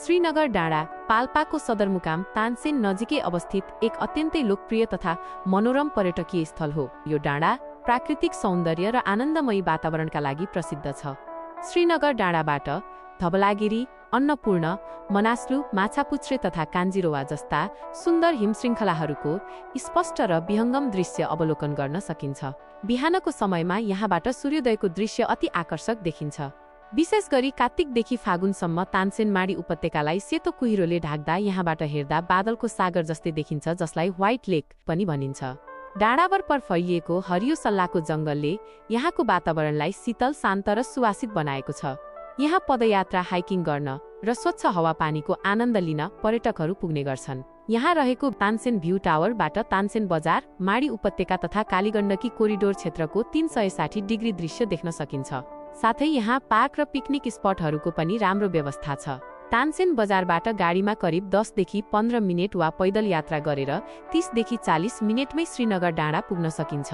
श्रीनगर डाँडा पाल्पाको सदरमुकाम तानसेन नजिकै अवस्थित एक अत्यन्तै लोकप्रिय तथा मनोरम पर्यटकीय स्थल हो। यो डाँडा प्राकृतिक सौन्दर्य र आनन्दमयी वातावरणका लागि प्रसिद्ध छ। श्रीनगर डाँडाबाट धवलागिरी, अन्नपूर्ण, मनास्लु, माछापुच्छ्रे तथा कान्जिरोवा जस्ता सुन्दर हिमश्रृङ्खलाहरूको स्पष्ट र विहङ्गम दृश्य अवलोकन गर्न सकिन्छ। बिहानको समयमा यहाँबाट सूर्योदयको दृश्य अति आकर्षक देखिन्छ। विशेष गरी कार्तिकदेखि फागुनसम्म तानसेनमाडी उपत्यकालाई सेतो कुहिरोले ढाक्दा यहाँबाट हेर्दा बादलको सागर जस्तै देखिन्छ, जसलाई व्हाइट लेक पनि भनिन्छ। डाँडाभर पर फैलिएको हरियो सल्लाको जङ्गलले यहाँको वातावरणलाई शीतल, शान्त र सुवासित बनाएको छ। यहाँ पदयात्रा, हाइकिङ गर्न र स्वच्छ हावापानीको आनन्द लिन पर्यटकहरू पुग्ने गर्छन्। यहाँ रहेको तानसेन भ्यू टावरबाट तानसेन बजार, माडी उपत्यका तथा कालीगण्डकी कोरिडोर क्षेत्रको 360 डिग्री दृश्य देख्न सकिन्छ। साथै यहाँ पार्क र पिकनिक स्पटहरूको पनि राम्रो व्यवस्था छ। तानसेन बजारबाट गाडीमा करिब 10 देखि 15 मिनेट वा पैदल यात्रा गरेर 30 देखि 40 मिनेटमै श्रीनगर डाँडा पुग्न सकिन्छ।